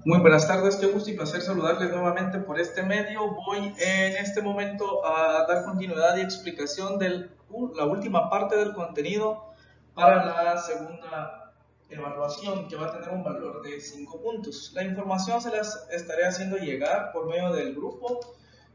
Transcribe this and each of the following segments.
Muy buenas tardes, qué gusto y placer saludarles nuevamente por este medio. Voy en este momento a dar continuidad y explicación de la última parte del contenido para la segunda evaluación, que va a tener un valor de 5 puntos. La información se las estaré haciendo llegar por medio del grupo,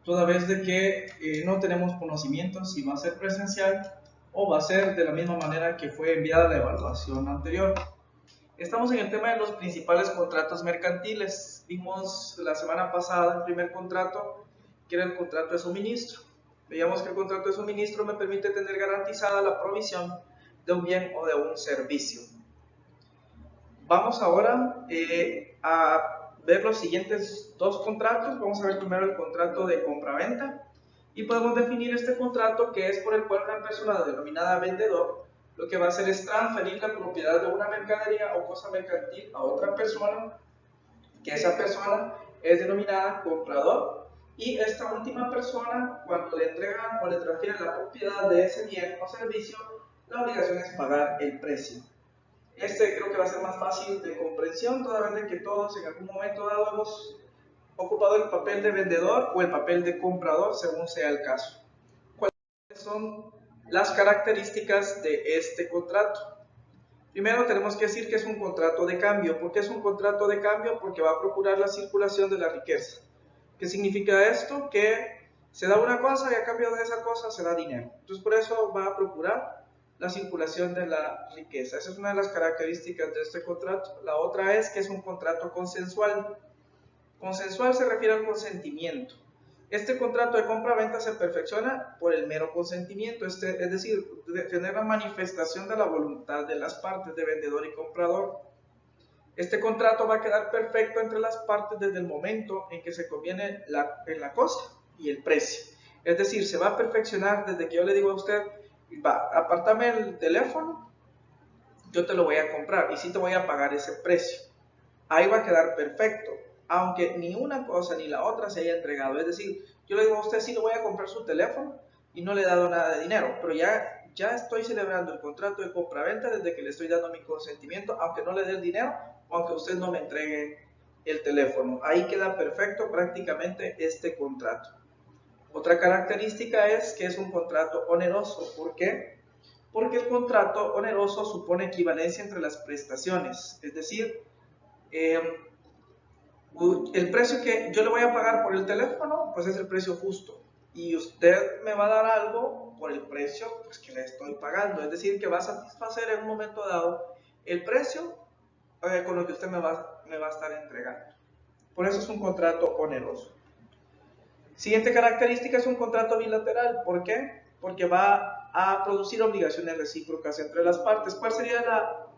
toda vez de que no tenemos conocimiento si va a ser presencial o va a ser de la misma manera que fue enviada la evaluación anterior. Estamos en el tema de los principales contratos mercantiles. Vimos la semana pasada el primer contrato, que era el contrato de suministro. Veíamos que el contrato de suministro me permite tener garantizada la provisión de un bien o de un servicio. Vamos ahora a ver los siguientes dos contratos. Vamos a ver primero el contrato de compraventa y podemos definir este contrato, que es por el cual una persona denominada vendedor lo que va a hacer es transferir la propiedad de una mercadería o cosa mercantil a otra persona, que esa persona es denominada comprador, y esta última persona, cuando le entregan o le transfieren la propiedad de ese bien o servicio, la obligación es pagar el precio. Este creo que va a ser más fácil de comprensión, toda vez que todos en algún momento dado hemos ocupado el papel de vendedor o el papel de comprador, según sea el caso. ¿Cuáles son las características de este contrato? Primero tenemos que decir que es un contrato de cambio. ¿Por qué es un contrato de cambio? Porque va a procurar la circulación de la riqueza. ¿Qué significa esto? Que se da una cosa y a cambio de esa cosa se da dinero. Entonces por eso va a procurar la circulación de la riqueza. Esa es una de las características de este contrato. La otra es que es un contrato consensual. Consensual se refiere al consentimiento. Este contrato de compra-venta se perfecciona por el mero consentimiento, es decir, de tener la manifestación de la voluntad de las partes de vendedor y comprador. Este contrato va a quedar perfecto entre las partes desde el momento en que se conviene en la cosa y el precio. Es decir, se va a perfeccionar desde que yo le digo a usted, va, apártame el teléfono, yo te lo voy a comprar y sí te voy a pagar ese precio. Ahí va a quedar perfecto, aunque ni una cosa ni la otra se haya entregado. Es decir, yo le digo a usted, sí le voy a comprar su teléfono y no le he dado nada de dinero, pero ya estoy celebrando el contrato de compra-venta desde que le estoy dando mi consentimiento, aunque no le dé el dinero o aunque usted no me entregue el teléfono. Ahí queda perfecto prácticamente este contrato. Otra característica es que es un contrato oneroso. ¿Por qué? Porque el contrato oneroso supone equivalencia entre las prestaciones, es decir, el precio que yo le voy a pagar por el teléfono, pues es el precio justo. Y usted me va a dar algo por el precio pues, que le estoy pagando. Es decir, que va a satisfacer en un momento dado el precio con lo que usted me va a estar entregando. Por eso es un contrato oneroso. Siguiente característica es un contrato bilateral. ¿Por qué? Porque va a producir obligaciones recíprocas entre las partes. ¿Cuál sería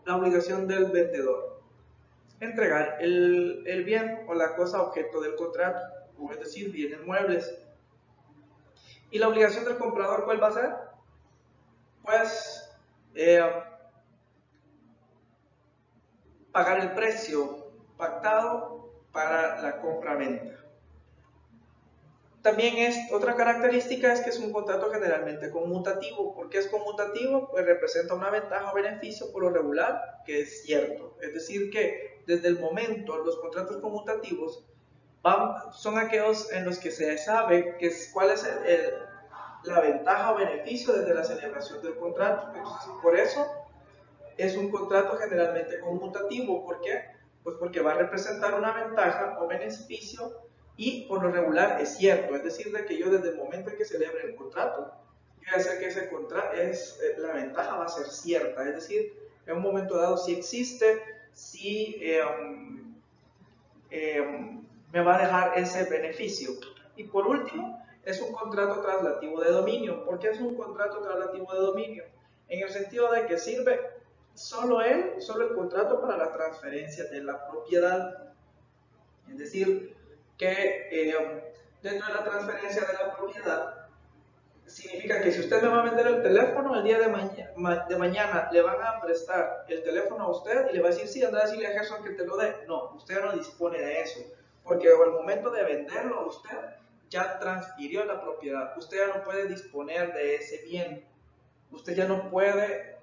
la obligación del vendedor? Entregar el bien o la cosa objeto del contrato, o es decir, bienes muebles. ¿Y la obligación del comprador cuál va a ser? Pues pagar el precio pactado para la compra-venta. También otra característica es que es un contrato generalmente conmutativo. ¿Por qué es conmutativo? Pues representa una ventaja o beneficio por lo regular, que es cierto. Es decir, que desde el momento los contratos conmutativos son aquellos en los que se sabe cuál es la ventaja o beneficio desde la celebración del contrato. Entonces, por eso es un contrato generalmente conmutativo. ¿Por qué? Pues porque va a representar una ventaja o beneficio y por lo regular es cierto. Es decir, de que yo desde el momento en que celebre el contrato, yo voy a hacer que ese contrato la ventaja va a ser cierta. Es decir, en un momento dado si existe, si me va a dejar ese beneficio. Y por último, es un contrato traslativo de dominio. ¿Por qué es un contrato traslativo de dominio? En el sentido de que sirve solo el contrato para la transferencia de la propiedad. Es decir, que dentro de la transferencia de la propiedad, significa que si usted me va a vender el teléfono, el día de mañana le van a prestar el teléfono a usted y le va a decir, sí, anda a decirle a Gerson que te lo dé. No, usted no dispone de eso, porque al momento de venderlo usted ya transfirió la propiedad, usted ya no puede disponer de ese bien, usted ya no puede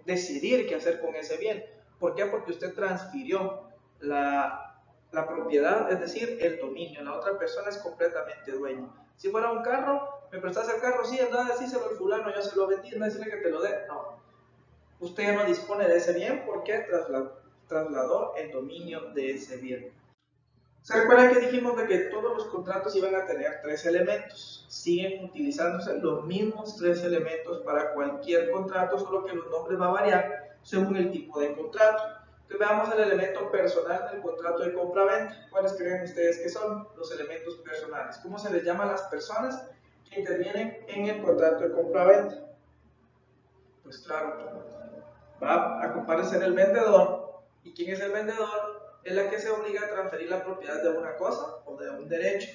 decidir qué hacer con ese bien. ¿Por qué? Porque usted transfirió la la propiedad, es decir, el dominio. La otra persona es completamente dueño. Si fuera un carro, me prestas el carro, sí, anda, decíselo al fulano, yo se lo vendí, anda, decirle que te lo dé. No, usted ya no dispone de ese bien porque trasladó el dominio de ese bien. ¿Se recuerda que dijimos de que todos los contratos iban a tener 3 elementos? Siguen utilizándose los mismos 3 elementos para cualquier contrato, solo que los nombres van a variar según el tipo de contrato. Entonces veamos el elemento personal del contrato de compra-venta. ¿Cuáles creen ustedes que son los elementos personales? ¿Cómo se les llama a las personas que intervienen en el contrato de compra-venta? Pues claro, va a comparecer el vendedor. ¿Y quién es el vendedor? Es la que se obliga a transferir la propiedad de una cosa o de un derecho.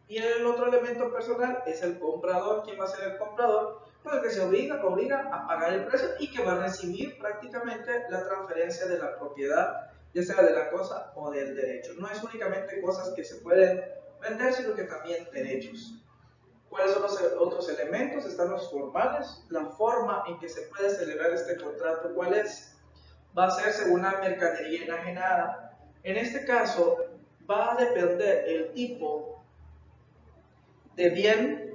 Y el otro elemento personal es el comprador. ¿Quién va a ser el comprador? Pues el que se obliga a pagar el precio y que va a recibir prácticamente la transferencia de la propiedad, ya sea de la cosa o del derecho. No es únicamente cosas que se pueden vender, sino que también derechos. ¿Cuáles son los otros elementos? Están los formales, la forma en que se puede celebrar este contrato, ¿cuál es? Va a ser según la mercadería enajenada. En este caso, va a depender el tipo de bien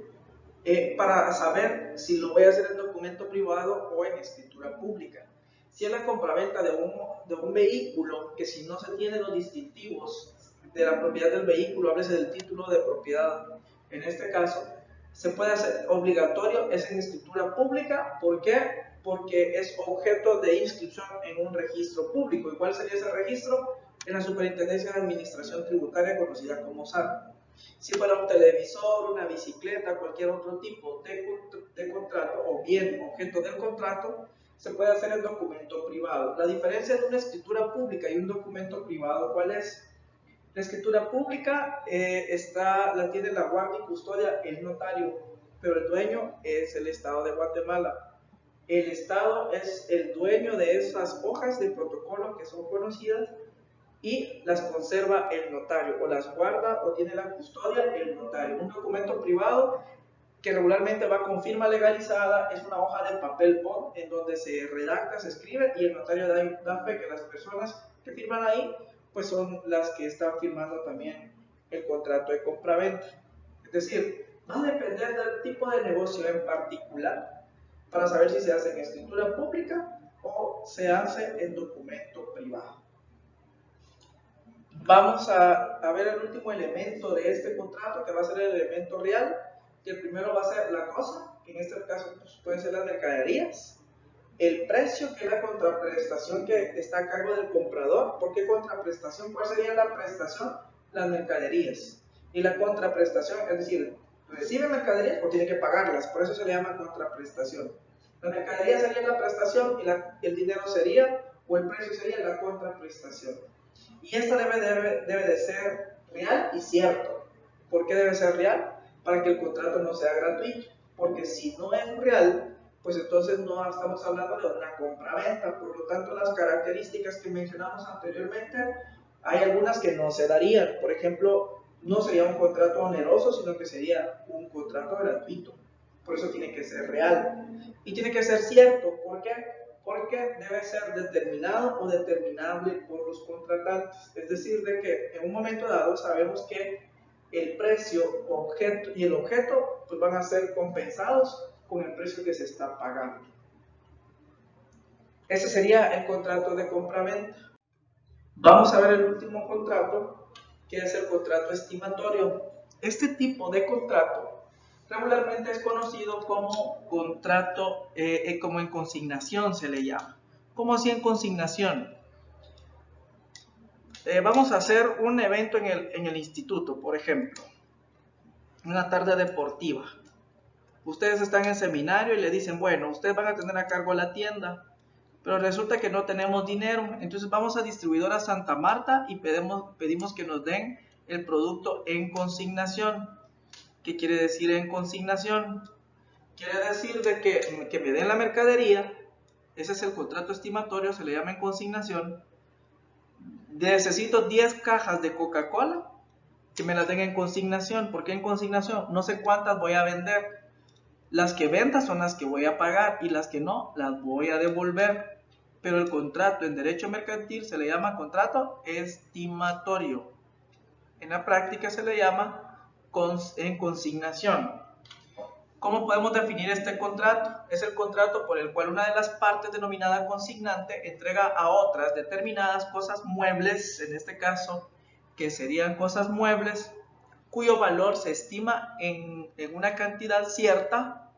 para saber si lo voy a hacer en documento privado o en escritura pública. Si es la compraventa de un vehículo, que si no se tienen los distintivos de la propiedad del vehículo, háblese del título de propiedad, en este caso, se puede hacer obligatorio, es en escritura pública. ¿Por qué? Porque es objeto de inscripción en un registro público. ¿Y cuál sería ese registro? En la Superintendencia de Administración Tributaria, conocida como SAT. Si fuera un televisor, una bicicleta, cualquier otro tipo de contrato o bien objeto del contrato, se puede hacer en documento privado. La diferencia de una escritura pública y un documento privado, ¿cuál es? La escritura pública la tiene la guardia y custodia el notario, pero el dueño es el Estado de Guatemala. El Estado es el dueño de esas hojas de protocolo que son conocidas y las conserva el notario, o las guarda o tiene la custodia el notario. Un documento privado que regularmente va con firma legalizada es una hoja de papel bond en donde se redacta, se escribe y el notario da fe que las personas que firman ahí pues son las que están firmando también el contrato de compra-venta. Es decir, va a depender del tipo de negocio en particular para saber si se hace en escritura pública o se hace en documento privado. Vamos a ver el último elemento de este contrato, que va a ser el elemento real, que el primero va a ser la cosa, que en este caso pues, pueden ser las mercaderías, el precio, que es la contraprestación que está a cargo del comprador. ¿Por qué contraprestación? ¿Cuál sería la prestación? Las mercaderías. Y la contraprestación, es decir, recibe mercaderías o tiene que pagarlas, por eso se le llama contraprestación. La mercadería sería la prestación y el dinero sería, o el precio sería la contraprestación. Y esto debe de ser real y cierto. ¿Por qué debe ser real? Para que el contrato no sea gratuito. Porque si no es real, pues entonces no estamos hablando de una compra-venta. Por lo tanto, las características que mencionamos anteriormente, hay algunas que no se darían. Por ejemplo, no sería un contrato oneroso, sino que sería un contrato gratuito. Por eso tiene que ser real. Y tiene que ser cierto. ¿Por qué? Porque debe ser determinado o determinable por los contratantes. Es decir, de que en un momento dado sabemos que el precio objeto y el objeto pues van a ser compensados con el precio que se está pagando. Ese sería el contrato de compra-venta. Vamos a ver el último contrato, que es el contrato estimatorio. Este tipo de contrato regularmente es conocido como contrato, como en consignación se le llama. ¿Cómo así en consignación? Vamos a hacer un evento en el instituto, por ejemplo, una tarde deportiva. Ustedes están en seminario y le dicen, bueno, ustedes van a tener a cargo la tienda, pero resulta que no tenemos dinero, entonces vamos a distribuidora Santa Marta y pedimos que nos den el producto en consignación. ¿Qué quiere decir en consignación? Quiere decir de que me den la mercadería, ese es el contrato estimatorio, se le llama en consignación. Necesito 10 cajas de Coca-Cola, que me las den en consignación. ¿Por qué en consignación? No sé cuántas voy a vender. Las que venda son las que voy a pagar y las que no, las voy a devolver. Pero el contrato en derecho mercantil se le llama contrato estimatorio. En la práctica se le llama en consignación. ¿Cómo podemos definir este contrato? Es el contrato por el cual una de las partes denominada consignante entrega a otras determinadas cosas muebles, en este caso, que serían cosas muebles, cuyo valor se estima en una cantidad cierta.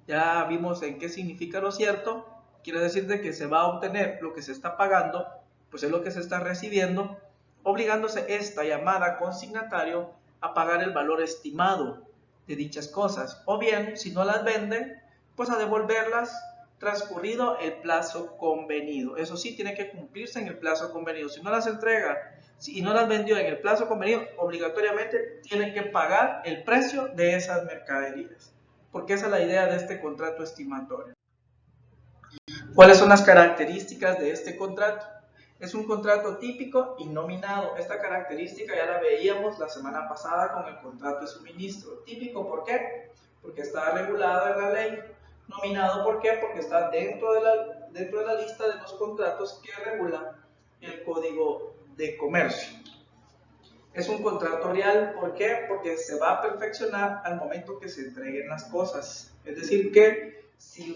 Ya vimos en qué significa lo cierto. Quiere decir de que se va a obtener lo que se está pagando, pues es lo que se está recibiendo, obligándose esta llamada consignatario a pagar el valor estimado de dichas cosas, o bien, si no las vende, pues a devolverlas transcurrido el plazo convenido. Eso sí, tiene que cumplirse en el plazo convenido. Si no las entrega y no las vendió en el plazo convenido, obligatoriamente tiene que pagar el precio de esas mercaderías, porque esa es la idea de este contrato estimatorio. ¿Cuáles son las características de este contrato? Es un contrato típico y nominado. Esta característica ya la veíamos la semana pasada con el contrato de suministro. Típico, ¿por qué? Porque está regulado en la ley. Nominado, ¿por qué? Porque está dentro de la lista de los contratos que regula el Código de Comercio. Es un contrato real, ¿por qué? Porque se va a perfeccionar al momento que se entreguen las cosas. Es decir, que si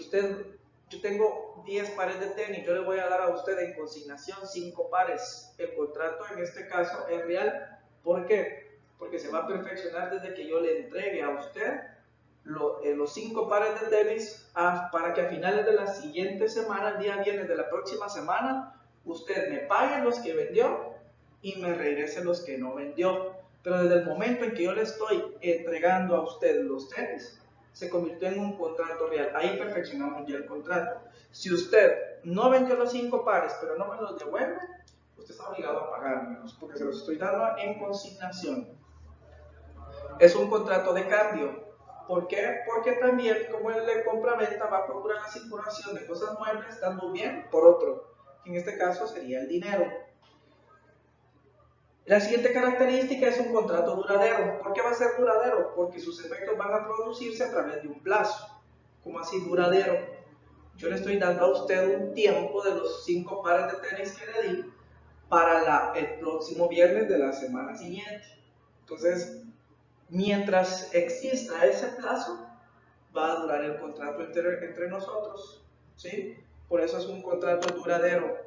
yo tengo 10 pares de tenis, yo le voy a dar a usted en consignación 5 pares. El contrato en este caso es real. ¿Por qué? Porque se va a perfeccionar desde que yo le entregue a usted los 5 pares de tenis para que a finales de la siguiente semana, el día viernes de la próxima semana, usted me pague los que vendió y me regrese los que no vendió. Pero desde el momento en que yo le estoy entregando a usted los tenis, se convirtió en un contrato real. Ahí perfeccionamos ya el contrato. Si usted no vendió los 5 pares, pero no me los devuelve, usted está obligado a pagármelos, porque se los estoy dando en consignación. Es un contrato de cambio. ¿Por qué? Porque también, como el de compra-venta, va a procurar la circulación de cosas muebles, dando un bien por otro, que en este caso sería el dinero. La siguiente característica es un contrato duradero. ¿Por qué va a ser duradero? Porque sus efectos van a producirse a través de un plazo. ¿Cómo así duradero? Yo le estoy dando a usted un tiempo de los 5 pares de tenis que le di para el próximo viernes de la semana siguiente. Entonces, mientras exista ese plazo, va a durar el contrato entre nosotros, ¿sí? Por eso es un contrato duradero.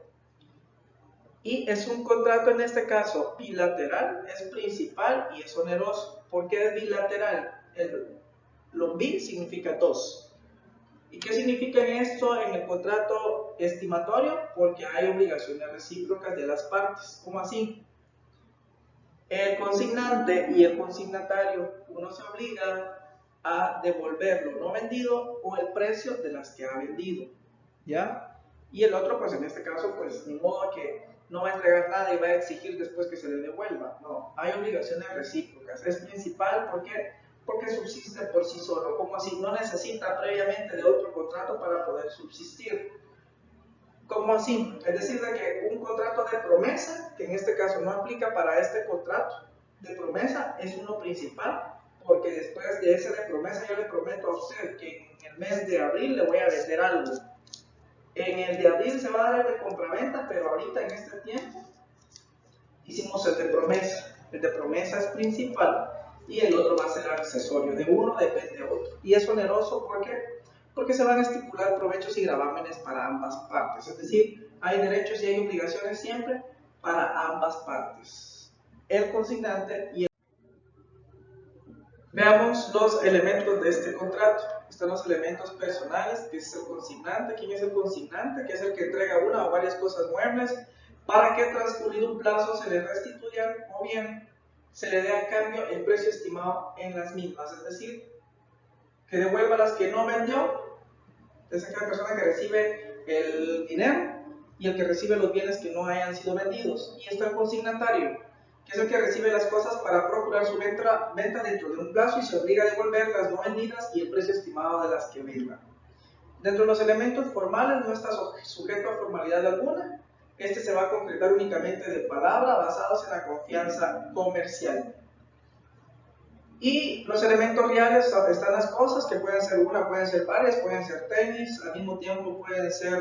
Y es un contrato en este caso bilateral, es principal y es oneroso. ¿Por qué es bilateral? Lo bi significa dos. ¿Y qué significa esto en el contrato estimatorio? Porque hay obligaciones recíprocas de las partes. ¿Cómo así? El consignante y el consignatario, uno se obliga a devolver lo no vendido o el precio de las que ha vendido, ¿ya? Y el otro, pues en este caso, pues ni modo que no va a entregar nada y va a exigir después que se le devuelva. No, hay obligaciones recíprocas. Es principal, ¿por qué? Porque subsiste por sí solo, como así, no necesita previamente de otro contrato para poder subsistir. ¿Cómo así? Es decir, de que un contrato de promesa, que en este caso no aplica para este contrato de promesa, es uno principal, porque después de ese de promesa yo le prometo a usted que en el mes de abril le voy a vender algo. En el de abril se va a dar el de compraventa, pero ahorita en este tiempo hicimos el de promesa. El de promesa es principal y el otro va a ser accesorio. De uno depende de otro. Y es oneroso porque se van a estipular provechos y gravámenes para ambas partes. Es decir, hay derechos y hay obligaciones siempre para ambas partes. El consignante y el... Veamos los elementos de este contrato. Están los elementos personales, que es el consignante. ¿Quién es el consignante? Que es el que entrega una o varias cosas muebles para que transcurrido un plazo se le restituyan o bien se le dé a cambio el precio estimado en las mismas. Es decir, que devuelva las que no vendió. Es aquella persona que recibe el dinero y el que recibe los bienes que no hayan sido vendidos. Y está el consignatario, que es el que recibe las cosas para procurar su venta dentro de un plazo y se obliga a devolver las no vendidas y el precio estimado de las que vendan. Dentro de los elementos formales no está sujeto a formalidad alguna. Este se va a concretar únicamente de palabra, basados en la confianza comercial. Y los elementos reales están las cosas, que pueden ser una, pueden ser varias, pueden ser tenis, al mismo tiempo pueden ser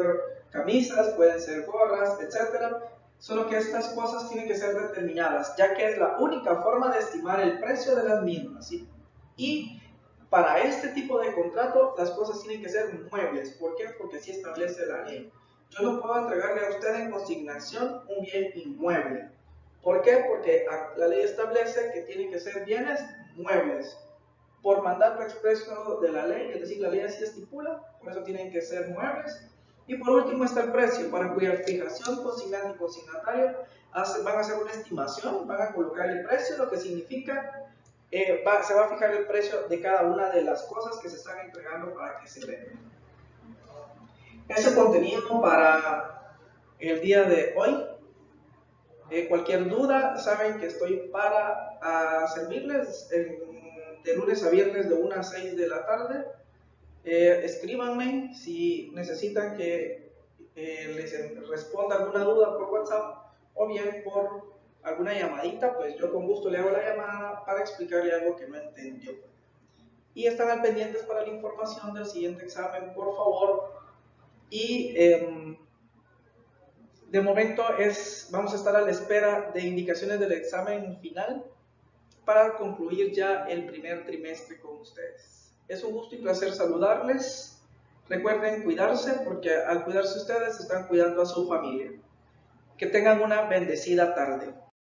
camisas, pueden ser gorras, etc. Solo que estas cosas tienen que ser determinadas, ya que es la única forma de estimar el precio de las mismas, ¿sí? Y para este tipo de contrato, las cosas tienen que ser muebles. ¿Por qué? Porque así establece la ley. Yo no puedo entregarle a usted en consignación un bien inmueble. ¿Por qué? Porque la ley establece que tienen que ser bienes muebles. Por mandato expreso de la ley, es decir, la ley así estipula, por eso tienen que ser muebles. Y por último está el precio, para cuya fijación consignante y consignatario van a hacer una estimación, van a colocar el precio, lo que significa se va a fijar el precio de cada una de las cosas que se están entregando para que se vendan. Ese contenido para el día de hoy. Cualquier duda, saben que estoy para servirles de lunes a viernes de 1 a 6 de la tarde. Escríbanme si necesitan que les responda alguna duda por WhatsApp o bien por alguna llamadita, pues yo con gusto le hago la llamada para explicarle algo que no entendió. Y están al pendientes para la información del siguiente examen, por favor. Y de momento vamos a estar a la espera de indicaciones del examen final para concluir ya el primer trimestre con ustedes. Es un gusto y placer saludarles. Recuerden cuidarse porque al cuidarse ustedes están cuidando a su familia. Que tengan una bendecida tarde.